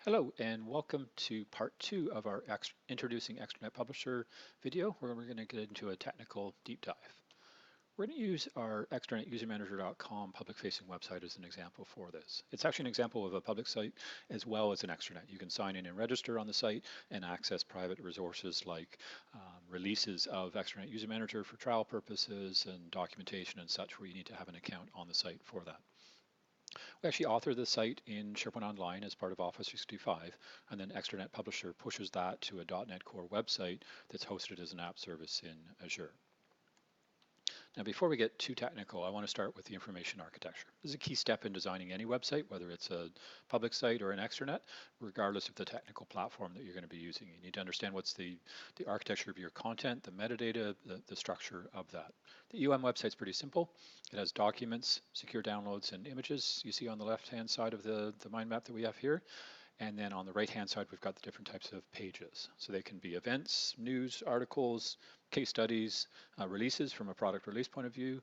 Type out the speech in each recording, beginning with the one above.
Hello and welcome to part 2 of our Introducing Extranet Publisher video where we're going to get into a technical deep dive. We're going to use our extranetusermanager.com public-facing website as an example for this. It's actually an example of a public site as well as an extranet. You can sign in and register on the site and access private resources like releases of Extranet User Manager for trial purposes and documentation and such where you need to have an account on the site for that. We actually author the site in SharePoint Online as part of Office 365, and then Extranet Publisher pushes that to a .NET Core website that's hosted as an app service in Azure. Now, before we get too technical, I want to start with the information architecture. This is a key step in designing any website, whether it's a public site or an extranet, regardless of the technical platform that you're going to be using. You need to understand what's the architecture of your content, the metadata, the structure of that. The website's pretty simple. It has documents, secure downloads, and images you see on the left-hand side of the mind map that we have here. And then on the right-hand side, we've got the different types of pages. So they can be events, news, articles, case studies, releases from a product release point of view,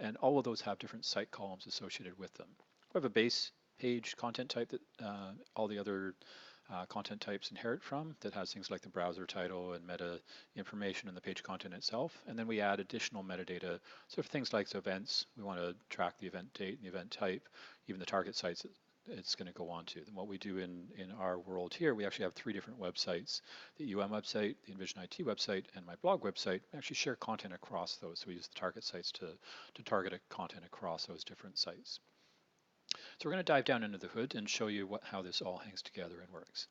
and all of those have different site columns associated with them. We have a base page content type that all the other content types inherit from that has things like the browser title and meta information and the page content itself. And then we add additional metadata, so for things like events, we want to track the event date and the event type, even the target sites it's going to go on to. And what we do in our world here, we actually have 3 different websites. The website, the Envision IT website, and my blog website. We actually share content across those. So we use the target sites to target content across those different sites. So we're going to dive down into the hood and show you how this all hangs together and works.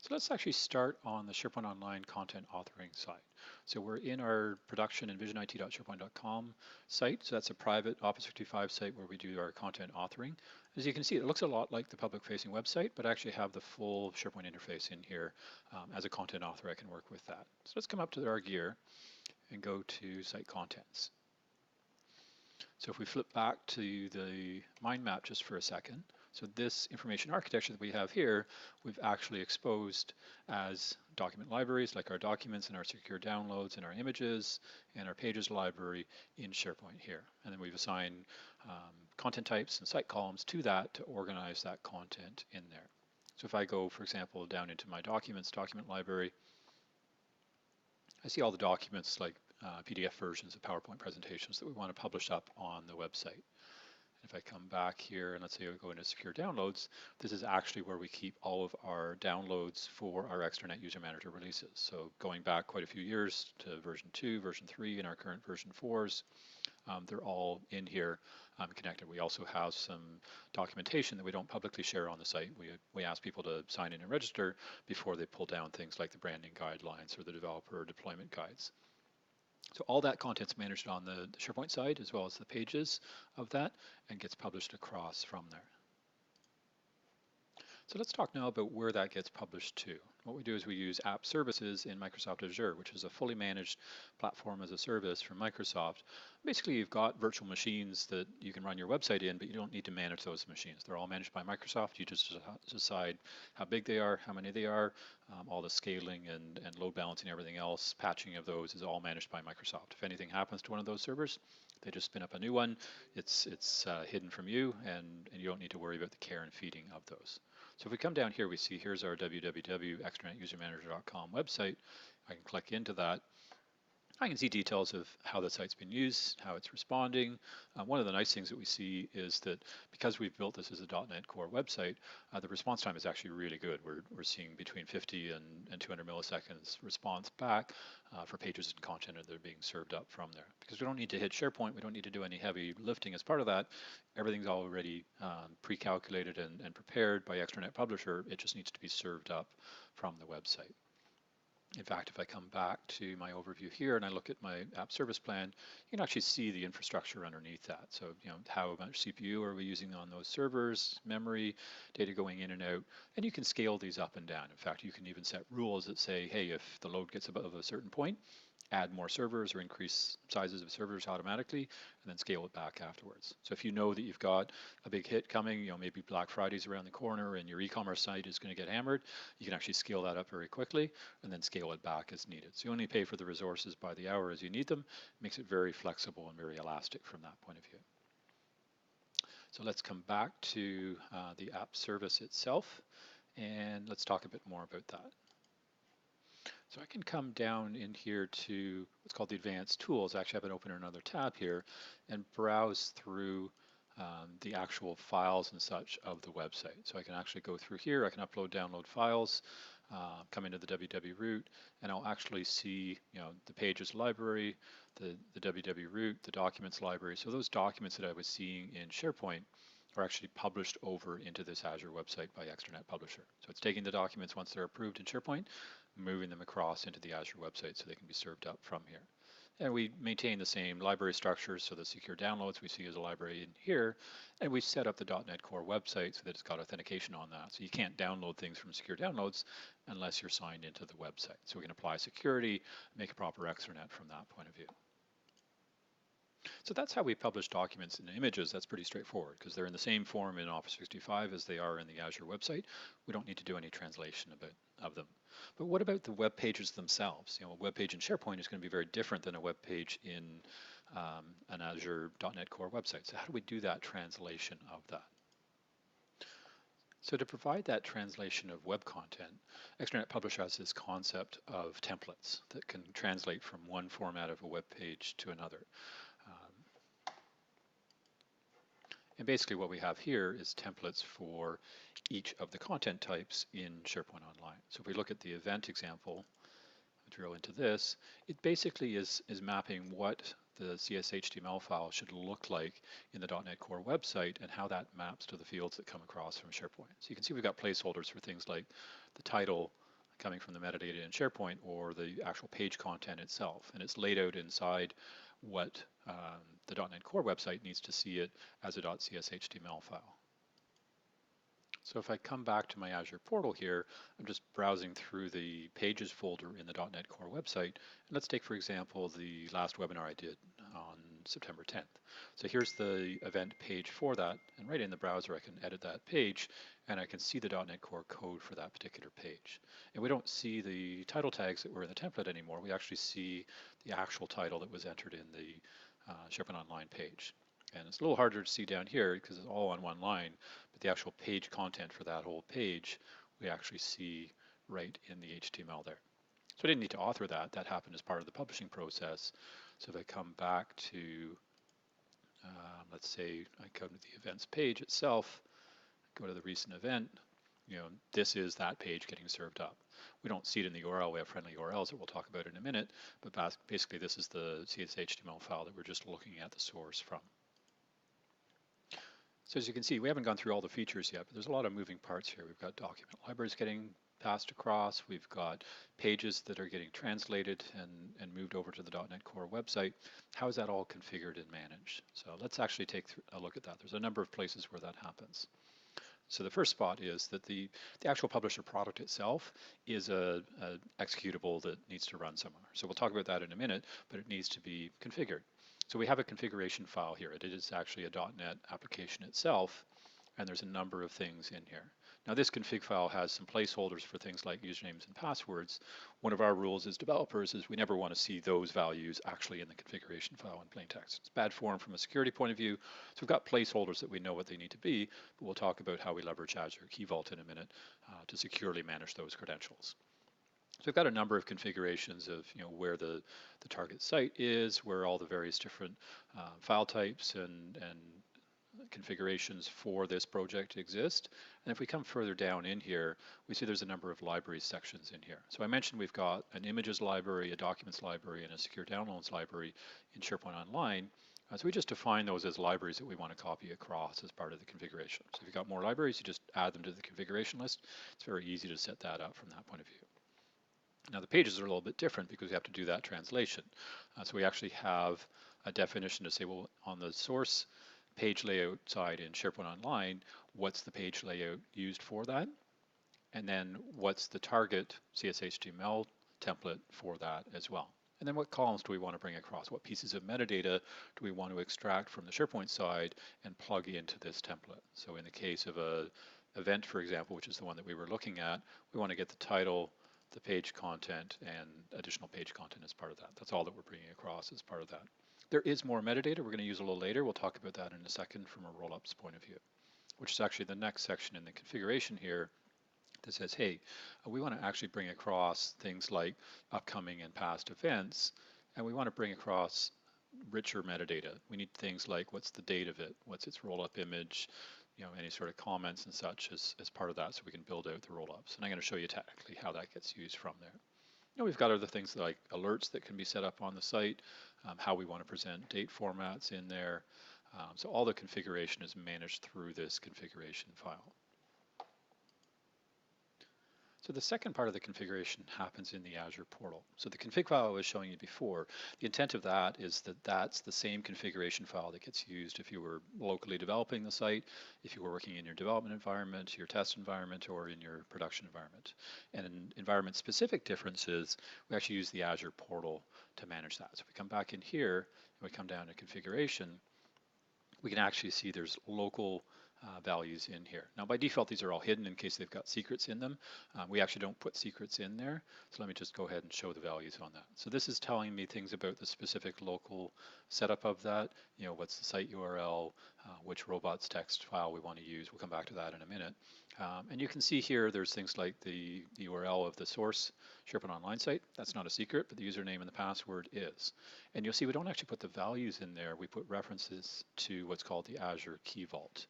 So let's actually start on the SharePoint Online content authoring side. So we're in our production envisionit.sharepoint.com site. So that's a private Office 365 site where we do our content authoring. As you can see, it looks a lot like the public-facing website, but I actually have the full SharePoint interface in here. As a content author, I can work with that. So let's come up to our gear and go to Site Contents. So if we flip back to the mind map just for a second, so this information architecture that we have here, we've actually exposed as document libraries, like our documents and our secure downloads and our images and our pages library in SharePoint here. And then we've assigned content types and site columns to that to organize that content in there. So if I go, for example, down into my documents document library, I see all the documents like PDF versions of PowerPoint presentations that we want to publish up on the website. If I come back here and let's say we go into secure downloads, this is actually where we keep all of our downloads for our Extranet User Manager releases. So going back quite a few years to version 2, version 3, and our current version 4s, they're all in here connected. We also have some documentation that we don't publicly share on the site. We ask people to sign in and register before they pull down things like the branding guidelines or the developer deployment guides. So all that content's managed on the SharePoint side as well as the pages of that and gets published across from there. So let's talk now about where that gets published to. What we do is we use app services in Microsoft Azure, which is a fully managed platform as a service from Microsoft. Basically, you've got virtual machines that you can run your website in, but you don't need to manage those machines. They're all managed by Microsoft. You just decide how big they are, how many they are, all the scaling and load balancing, everything else, patching of those is all managed by Microsoft. If anything happens to one of those servers, they just spin up a new one. It's hidden from you, and you don't need to worry about the care and feeding of those. So if we come down here, we see here's our www.extranetusermanager.com website. I can click into that. I can see details of how the site's been used, how it's responding. One of the nice things that we see is that because we've built this as a .NET Core website, the response time is actually really good. We're seeing between 50 and 200 milliseconds response back for pages and content that are being served up from there. Because we don't need to hit SharePoint, we don't need to do any heavy lifting as part of that. Everything's already pre-calculated and prepared by Extranet Publisher. It just needs to be served up from the website. In fact, if I come back to my overview here and I look at my app service plan, you can actually see the infrastructure underneath that. So, how much CPU are we using on those servers, memory, data going in and out, and you can scale these up and down. In fact, you can even set rules that say, hey, if the load gets above a certain point, add more servers or increase sizes of servers automatically, and then scale it back afterwards. So if you know that you've got a big hit coming, maybe Black Friday's around the corner and your e-commerce site is going to get hammered, you can actually scale that up very quickly and then scale it back as needed. So you only pay for the resources by the hour as you need them. It makes it very flexible and very elastic from that point of view. So let's come back to the app service itself, and let's talk a bit more about that. So I can come down in here to what's called the advanced tools. Actually, I have it open in another tab here and browse through the actual files and such of the website. So I can actually go through here. I can upload, download files, come into the www root, and I'll actually see, the pages library, the www root, the documents library. So those documents that I was seeing in SharePoint are actually published over into this Azure website by Extranet Publisher. So it's taking the documents once they're approved in SharePoint, moving them across into the Azure website so they can be served up from here. And we maintain the same library structures, so the secure downloads we see as a library in here, and we set up the .NET Core website so that it's got authentication on that. So you can't download things from secure downloads unless you're signed into the website. So we can apply security, make a proper extranet from that point of view. So that's how we publish documents and images. That's pretty straightforward because they're in the same form in Office 365 as they are in the Azure website. We don't need to do any translation of them. But what about the web pages themselves? A web page in SharePoint is going to be very different than a web page in an Azure .NET Core website. So how do we do that translation of that? So to provide that translation of web content, Extranet Publisher has this concept of templates that can translate from one format of a web page to another. And basically what we have here is templates for each of the content types in SharePoint Online. So if we look at the event example, drill into this, it basically is mapping what the CSHTML file should look like in the .NET Core website and how that maps to the fields that come across from SharePoint. So you can see we've got placeholders for things like the title coming from the metadata in SharePoint or the actual page content itself. And it's laid out inside what the .NET Core website needs to see it as a .cshtml file. So if I come back to my Azure Portal here, I'm just browsing through the pages folder in the .NET Core website. And let's take, for example, the last webinar I did on September 10th. So here's the event page for that. And right in the browser, I can edit that page and I can see the .NET Core code for that particular page. And we don't see the title tags that were in the template anymore. We actually see the actual title that was entered in the SharePoint Online page. And it's a little harder to see down here because it's all on one line, but the actual page content for that whole page, we actually see right in the HTML there. So I didn't need to author that. That happened as part of the publishing process. So if I come back to, let's say I come to the events page itself, go to the recent event, this is that page getting served up. We don't see it in the URL. We have friendly URLs that we'll talk about in a minute, but basically this is the CSHTML file that we're just looking at the source from. So as you can see, we haven't gone through all the features yet, but there's a lot of moving parts here. We've got document libraries getting passed across. We've got pages that are getting translated and moved over to the .NET Core website. How is that all configured and managed? So let's actually take a look at that. There's a number of places where that happens. So the first spot is that the actual publisher product itself is a executable that needs to run somewhere. So we'll talk about that in a minute, but it needs to be configured. So we have a configuration file here. It is actually a .NET application itself, and there's a number of things in here. Now this config file has some placeholders for things like usernames and passwords. One of our rules as developers is we never want to see those values actually in the configuration file in plain text. It's bad form from a security point of view. So we've got placeholders that we know what they need to be, but we'll talk about how we leverage Azure Key Vault in a minute to securely manage those credentials. So we've got a number of configurations of where the target site is, where all the various different file types and configurations for this project exist. And if we come further down in here, we see there's a number of library sections in here. So I mentioned we've got an images library, a documents library, and a secure downloads library in SharePoint Online. So we just define those as libraries that we want to copy across as part of the configuration. So if you've got more libraries, you just add them to the configuration list. It's very easy to set that up from that point of view. Now the pages are a little bit different because we have to do that translation. So we actually have a definition to say, well, on the source page layout side in SharePoint Online, what's the page layout used for that? And then what's the target CSHTML template for that as well? And then what columns do we want to bring across? What pieces of metadata do we want to extract from the SharePoint side and plug into this template? So in the case of a event, for example, which is the one that we were looking at, we want to get the title, the page content, and additional page content as part of that. That's all that we're bringing across as part of that. There is more metadata we're going to use a little later. We'll talk about that in a second from a rollups point of view, which is actually the next section in the configuration here that says, hey, we want to actually bring across things like upcoming and past events, and we want to bring across richer metadata. We need things like what's the date of it, what's its roll-up image, any sort of comments and such as part of that, so we can build out the roll-ups. And I'm going to show you technically how that gets used from there. We've got other things like alerts that can be set up on the site, how we want to present date formats in there. So all the configuration is managed through this configuration file. So the second part of the configuration happens in the Azure Portal. So the config file I was showing you before, the intent of that is that that's the same configuration file that gets used if you were locally developing the site, if you were working in your development environment, your test environment, or in your production environment. And in environment-specific differences, we actually use the Azure Portal to manage that. So if we come back in here and we come down to configuration, we can actually see there's local values in here. Now by default these are all hidden in case they've got secrets in them. We actually don't put secrets in there, so let me just go ahead and show the values on that. So this is telling me things about the specific local setup of that, what's the site URL, which robots text file we want to use. We'll come back to that in a minute. And you can see here there's things like the URL of the source SharePoint Online site. That's not a secret, but the username and the password is. And you'll see we don't actually put the values in there. We put references to what's called the Azure Key Vault.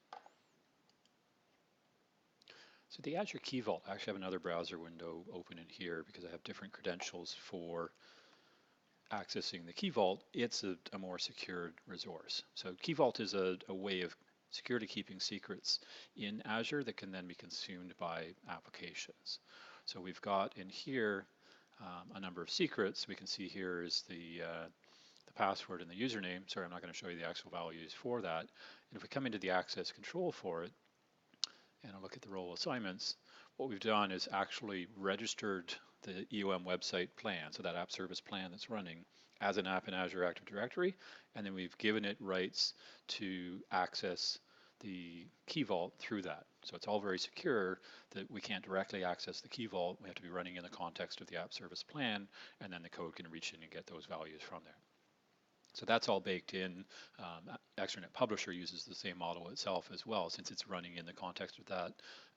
So the Azure Key Vault, I actually have another browser window open in here because I have different credentials for accessing the Key Vault. It's a more secured resource. So Key Vault is a way of securely keeping secrets in Azure that can then be consumed by applications. So we've got in here a number of secrets. We can see here is the password and the username. Sorry, I'm not going to show you the actual values for that. And if we come into the access control for it, and I'll look at the role assignments, what we've done is actually registered the EOM website plan, so that app service plan that's running, as an app in Azure Active Directory, and then we've given it rights to access the Key Vault through that. So it's all very secure that we can't directly access the Key Vault. We have to be running in the context of the app service plan, and then the code can reach in and get those values from there. So that's all baked in. Extranet Publisher uses the same model itself as well, since it's running in the context of that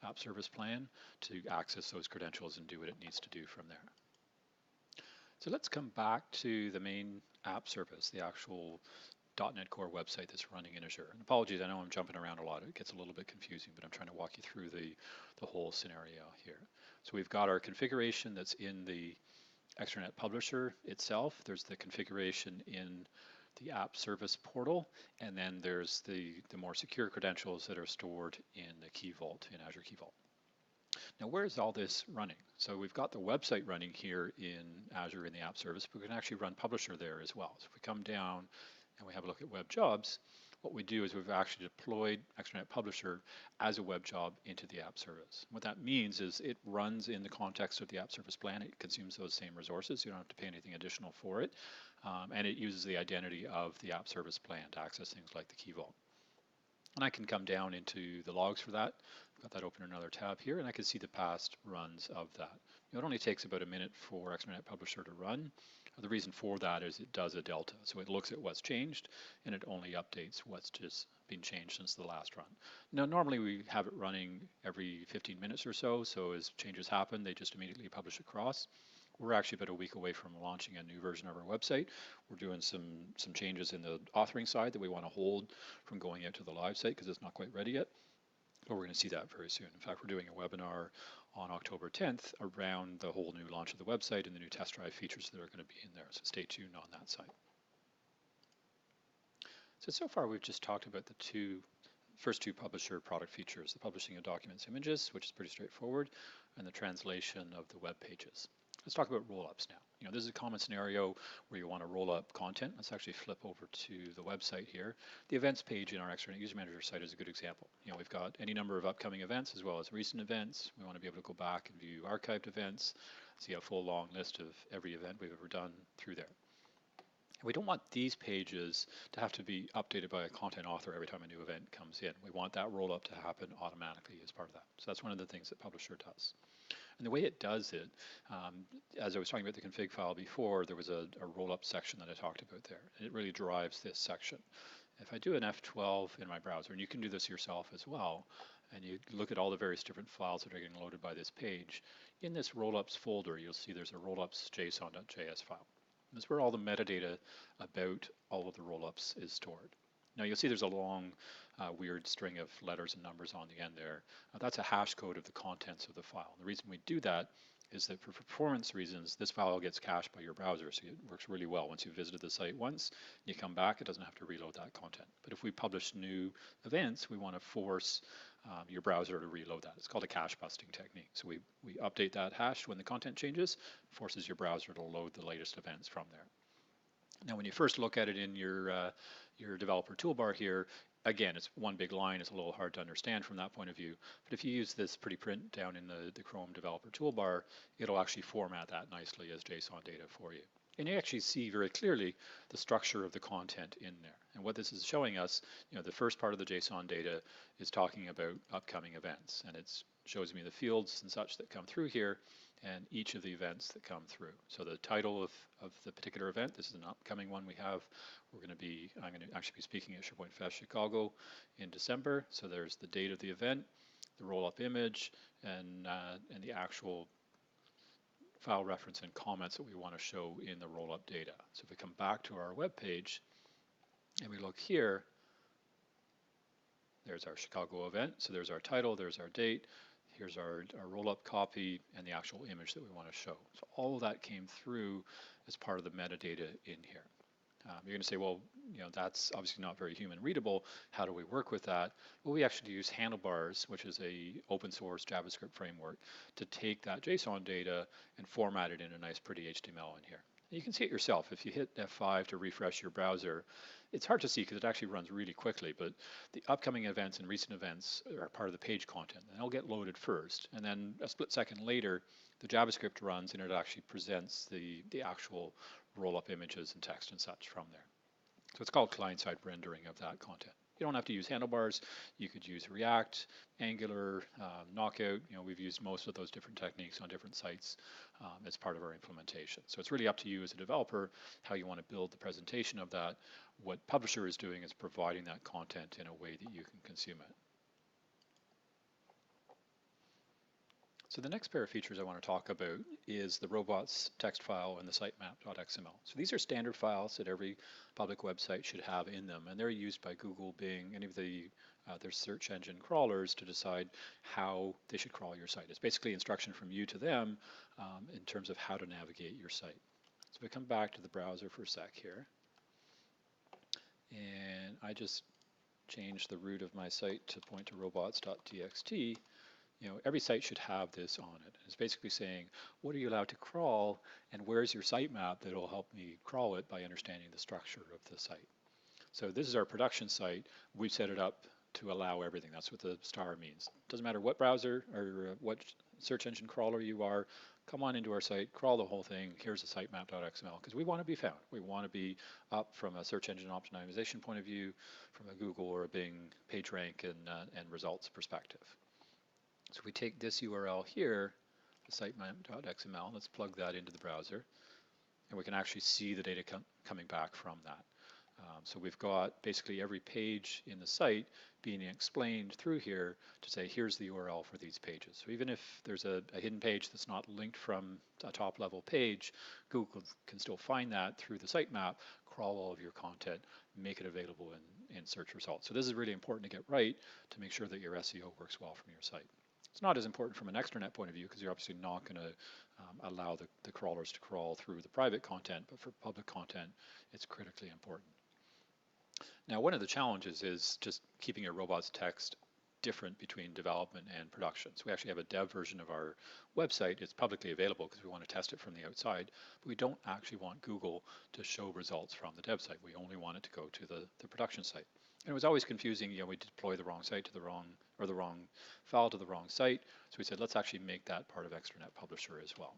app service plan to access those credentials and do what it needs to do from there. So let's come back to the main app service, the actual .NET Core website that's running in Azure. And apologies, I know I'm jumping around a lot. It gets a little bit confusing, but I'm trying to walk you through the whole scenario here. So we've got our configuration that's in the Extranet Publisher itself. There's the configuration in the app service portal, and then there's the more secure credentials that are stored in the Key Vault, in Azure Key Vault. Now where is all this running? So we've got the website running here in Azure in the app service, but we can actually run Publisher there as well. So if we come down and we have a look at web jobs, what we do is we've actually deployed Extranet Publisher as a web job into the app service. What that means is it runs in the context of the app service plan. It consumes those same resources. You don't have to pay anything additional for it. And it uses the identity of the app service plan to access things like the Key Vault. And I can come down into the logs for that. I've got that open in another tab here, and I can see the past runs of that. It only takes about a minute for Extranet Publisher to run. The reason for that is it does a delta. So it looks at what's changed, and it only updates what's just been changed since the last run. Now, normally we have it running every 15 minutes or so. So as changes happen, they just immediately publish across. We're actually about a week away from launching a new version of our website. We're doing some changes in the authoring side that we want to hold from going out to the live site because it's not quite ready yet. But we're going to see that very soon. In fact, we're doing a webinar on October 10th around the whole new launch of the website and the new test drive features that are going to be in there. So stay tuned on that side. So far we've just talked about the first two publisher product features, the publishing of documents images, which is pretty straightforward, and the translation of the web pages. Let's talk about roll-ups now. This is a common scenario where you want to roll up content. Let's actually flip over to the website here. The events page in our Extranet User Manager site is a good example. We've got any number of upcoming events as well as recent events. We want to be able to go back and view archived events, see a full long list of every event we've ever done through there. And we don't want these pages to have to be updated by a content author every time a new event comes in. We want that roll-up to happen automatically as part of that. So that's one of the things that Publisher does. And the way it does it, as I was talking about the config file before, there was a roll-up section that I talked about there, and it really drives this section. If I do an F12 in my browser, and you can do this yourself as well, and you look at all the various different files that are getting loaded by this page, in this rollups folder, you'll see there's a rollups json.js file. That's where all the metadata about all of the rollups is stored. Now you'll see there's a long, weird string of letters and numbers on the end there. That's a hash code of the contents of the file. The reason we do that is that for performance reasons, this file gets cached by your browser, so it works really well. Once you've visited the site once, you come back, it doesn't have to reload that content. But if we publish new events, we want to force your browser to reload that. It's called a cache busting technique. So we update that hash when the content changes, forces your browser to load the latest events from there. Now, when you first look at it in your developer toolbar here, again, it's one big line. It's a little hard to understand from that point of view. But if you use this pretty print down in the Chrome developer toolbar, it'll actually format that nicely as JSON data for you. And you actually see very clearly the structure of the content in there. And what this is showing us, the first part of the JSON data is talking about upcoming events. And it shows me the fields and such that come through here and each of the events that come through. So the title of the particular event, this is an upcoming one we have. I'm going to actually be speaking at SharePoint Fest Chicago in December. So there's the date of the event, the roll-up image, and the actual file reference and comments that we want to show in the roll-up data. So if we come back to our web page and we look here, there's our Chicago event. So there's our title, there's our date, here's our roll-up copy, and the actual image that we want to show. So all of that came through as part of the metadata in here. You're going to say, well, that's obviously not very human readable. How do we work with that? Well, we actually use Handlebars, which is a open source JavaScript framework, to take that JSON data and format it in a nice, pretty HTML in here. And you can see it yourself. If you hit F5 to refresh your browser, it's hard to see because it actually runs really quickly, but the upcoming events and recent events are part of the page content, and they'll get loaded first. And then a split second later, the JavaScript runs and it actually presents the actual roll-up images and text and such from there. So it's called client-side rendering of that content. You don't have to use Handlebars. You could use React, Angular, Knockout. We've used most of those different techniques on different sites as part of our implementation. So it's really up to you as a developer how you want to build the presentation of that. What Publisher is doing is providing that content in a way that you can consume it. So the next pair of features I want to talk about is the robots text file and the sitemap.xml. So these are standard files that every public website should have in them, and they're used by Google, Bing, any of their search engine crawlers to decide how they should crawl your site. It's basically instruction from you to them in terms of how to navigate your site. So if we come back to the browser for a sec here, and I just changed the root of my site to point to robots.txt, every site should have this on it. It's basically saying, what are you allowed to crawl, and where's your sitemap that will help me crawl it by understanding the structure of the site. So this is our production site. We've set it up to allow everything. That's what the star means. Doesn't matter what browser or what search engine crawler you are, come on into our site, crawl the whole thing. Here's the sitemap.xml, because we want to be found. We want to be up from a search engine optimization point of view, from a Google or a Bing PageRank and results perspective. So we take this URL here, the sitemap.xml, let's plug that into the browser, and we can actually see the data coming back from that. So we've got basically every page in the site being explained through here to say, here's the URL for these pages. So even if there's a hidden page that's not linked from a top level page, Google can still find that through the sitemap, crawl all of your content, make it available in search results. So this is really important to get right to make sure that your SEO works well from your site. It's not as important from an extranet point of view because you're obviously not going to allow the crawlers to crawl through the private content, but for public content, it's critically important. Now, one of the challenges is just keeping your robots text different between development and production. So we actually have a dev version of our website. It's publicly available because we want to test it from the outside, but we don't actually want Google to show results from the dev site. We only want it to go to the production site. And it was always confusing, we deploy the wrong site to the wrong file to the wrong site. So we said, let's actually make that part of Extranet Publisher as well.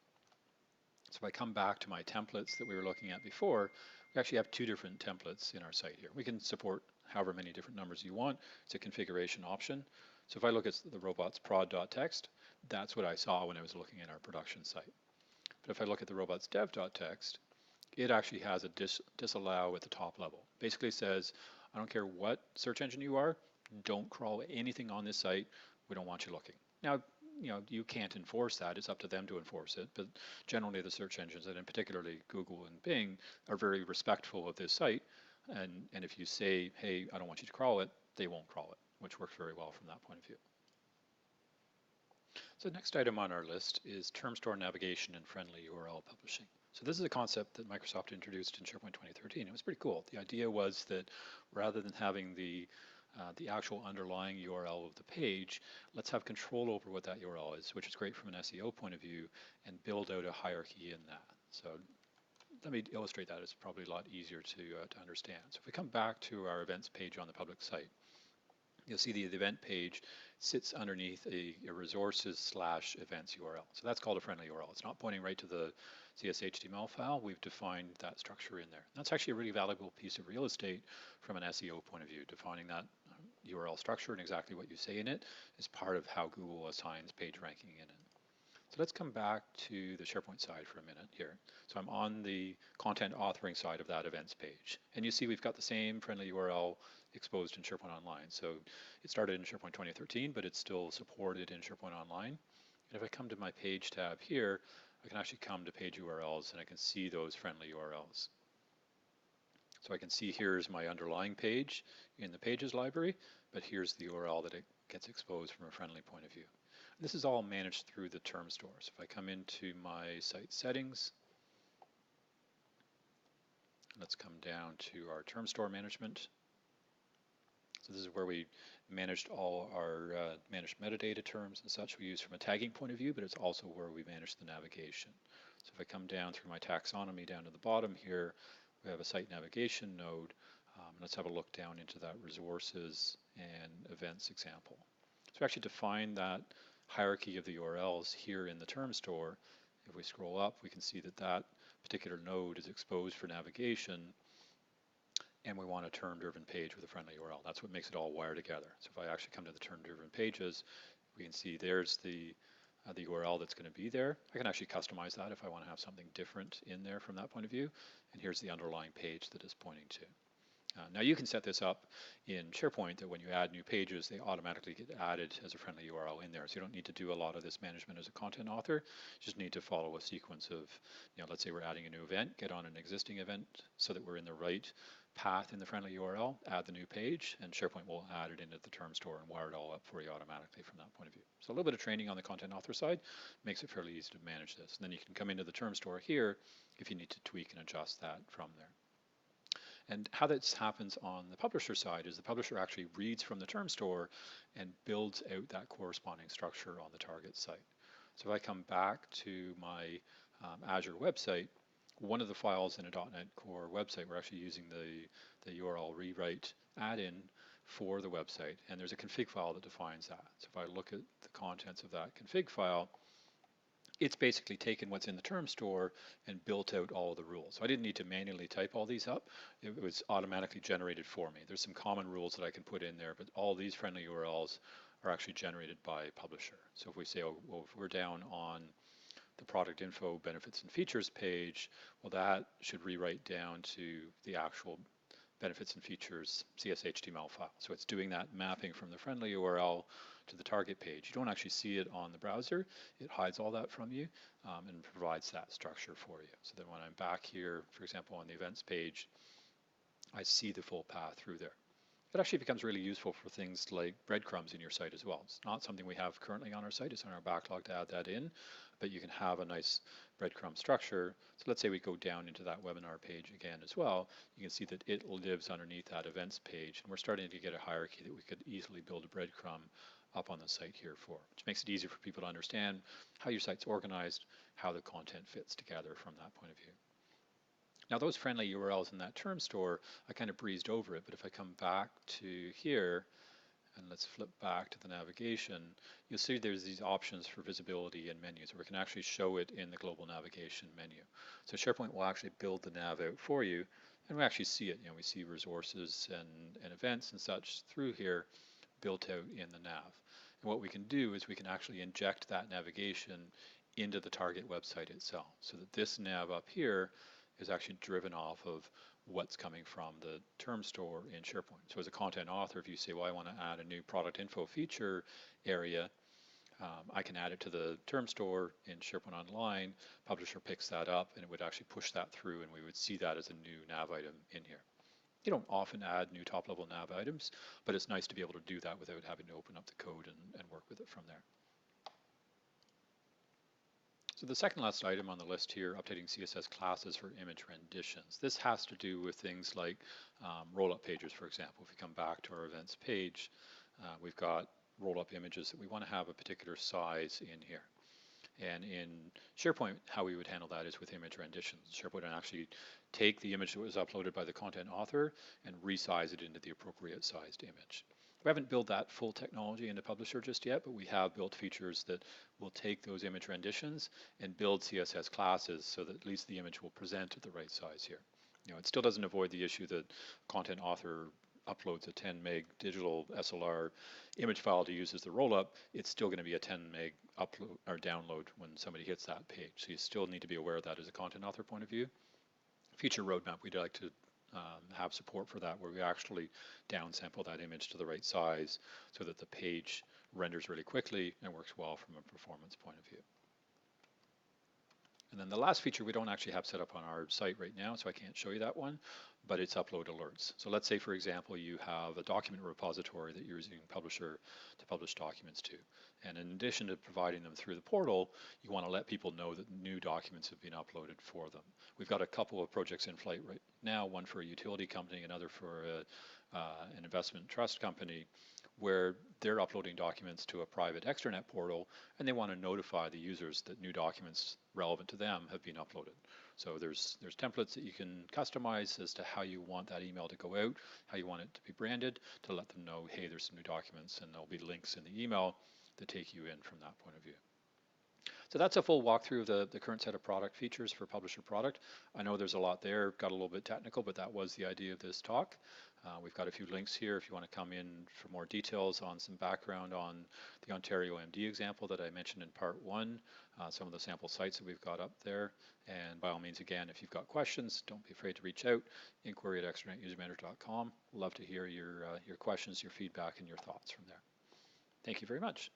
So if I come back to my templates that we were looking at before, we actually have two different templates in our site here. We can support however many different numbers you want. It's a configuration option. So if I look at the robotsprod.txt, that's what I saw when I was looking at our production site. But if I look at the robotsdev.txt, it actually has a disallow at the top level. Basically says, I don't care what search engine you are, don't crawl anything on this site. We don't want you looking. Now, you can't enforce that. It's up to them to enforce it. But generally, the search engines, and in particularly Google and Bing, are very respectful of this site. And if you say, hey, I don't want you to crawl it, they won't crawl it, which works very well from that point of view. So the next item on our list is term store navigation and friendly URL publishing. So this is a concept that Microsoft introduced in SharePoint 2013. It was pretty cool. The idea was that rather than having the actual underlying URL of the page, let's have control over what that URL is, which is great from an SEO point of view, and build out a hierarchy in that. So let me illustrate that. It's probably a lot easier to understand. So if we come back to our events page on the public site, you'll see the event page sits underneath a resources/events URL. So that's called a friendly URL. It's not pointing right to the CSHTML file. We've defined that structure in there. That's actually a really valuable piece of real estate from an SEO point of view. Defining that URL structure and exactly what you say in it is part of how Google assigns page ranking in it. So let's come back to the SharePoint side for a minute here. So I'm on the content authoring side of that events page. And you see we've got the same friendly URL exposed in SharePoint Online. So it started in SharePoint 2013, but it's still supported in SharePoint Online. And if I come to my page tab here, I can actually come to page URLs and I can see those friendly URLs. So I can see here's my underlying page in the pages library, but here's the URL that it gets exposed from a friendly point of view. And this is all managed through the term store. So if I come into my site settings, let's come down to our term store management. So this is where we managed all our managed metadata terms and such we use from a tagging point of view, but it's also where we manage the navigation. So if I come down through my taxonomy down to the bottom here, we have a site navigation node. Let's have a look down into that resources and events example. So we actually define that hierarchy of the URLs here in the term store. If we scroll up, we can see that that particular node is exposed for navigation, and we want a term-driven page with a friendly URL. That's what makes it all wire together. So if I actually come to the term-driven pages, we can see there's the URL that's going to be there. I can actually customize that if I want to have something different in there from that point of view. And here's the underlying page that it's pointing to. Now you can set this up in SharePoint that when you add new pages, they automatically get added as a friendly URL in there. So you don't need to do a lot of this management as a content author. You just need to follow a sequence of, let's say we're adding a new event, get on an existing event so that we're in the right path in the friendly URL, add the new page, and SharePoint will add it into the term store and wire it all up for you automatically from that point of view. So a little bit of training on the content author side makes it fairly easy to manage this. And then you can come into the term store here if you need to tweak and adjust that from there. And how this happens on the publisher side is the publisher actually reads from the term store and builds out that corresponding structure on the target site. So if I come back to my Azure website, one of the files in a .NET Core website, we're actually using the URL rewrite add-in for the website, and there's a config file that defines that. So if I look at the contents of that config file, it's basically taken what's in the term store and built out all the rules. So I didn't need to manually type all these up. It was automatically generated for me. There's some common rules that I can put in there, but all these friendly URLs are actually generated by publisher. So if we say, oh, well, if we're down on the product info benefits and features page, well, that should rewrite down to the actual benefits and features CSHTML file. So it's doing that mapping from the friendly URL to the target page. You don't actually see it on the browser. It hides all that from you and provides that structure for you. So then when I'm back here, for example, on the events page, I see the full path through there. It actually becomes really useful for things like breadcrumbs in your site as well. It's not something we have currently on our site. It's on our backlog to add that in, but you can have a nice breadcrumb structure. So let's say we go down into that webinar page again as well. You can see that it lives underneath that events page, and we're starting to get a hierarchy that we could easily build a breadcrumb up on the site here for, which makes it easier for people to understand how your site's organized, how the content fits together from that point of view. Now those friendly URLs in that term store, I kind of breezed over it, but if I come back to here, and let's flip back to the navigation, you'll see there's these options for visibility and menus, where we can actually show it in the global navigation menu. So SharePoint will actually build the nav out for you, and we actually see it. We see resources and events and such through here built out in the nav. And what we can do is we can actually inject that navigation into the target website itself, so that this nav up here is actually driven off of what's coming from the term store in SharePoint. So as a content author, if you say, well, I want to add a new product info feature area, I can add it to the term store in SharePoint Online. Publisher picks that up and it would actually push that through, and we would see that as a new nav item in here. You don't often add new top-level nav items, but it's nice to be able to do that without having to open up the code and work with it from there. So the second last item on the list here, updating CSS classes for image renditions. This has to do with things like roll-up pages, for example. If we come back to our events page, we've got roll-up images that we want to have a particular size in here. And in SharePoint, how we would handle that is with image renditions. SharePoint would actually take the image that was uploaded by the content author and resize it into the appropriate sized image. We haven't built that full technology into Publisher just yet, but we have built features that will take those image renditions and build CSS classes so that at least the image will present at the right size here. It still doesn't avoid the issue that content author uploads a 10 meg digital SLR image file to use as the rollup. It's still going to be a 10 meg upload or download when somebody hits that page. So you still need to be aware of that as a content author point of view. Future roadmap, we'd like to have support for that, where we actually downsample that image to the right size so that the page renders really quickly and works well from a performance point of view. And then the last feature we don't actually have set up on our site right now, so I can't show you that one, but it's upload alerts. So let's say, for example, you have a document repository that you're using Publisher to publish documents to. And in addition to providing them through the portal, you want to let people know that new documents have been uploaded for them. We've got a couple of projects in flight right now, one for a utility company, another for an investment trust company, where they're uploading documents to a private extranet portal, and they want to notify the users that new documents relevant to them have been uploaded. So there's templates that you can customize as to how you want that email to go out, how you want it to be branded, to let them know, hey, there's some new documents, and there'll be links in the email that take you in from that point of view. So that's a full walkthrough of the current set of product features for Publisher Product. I know there's a lot there, got a little bit technical, but that was the idea of this talk. We've got a few links here if you want to come in for more details on some background on the Ontario MD example that I mentioned in part 1, some of the sample sites that we've got up there. And by all means, again, if you've got questions, don't be afraid to reach out, inquiry@extranetusermanager.com. Love to hear your questions, your feedback, and your thoughts from there. Thank you very much.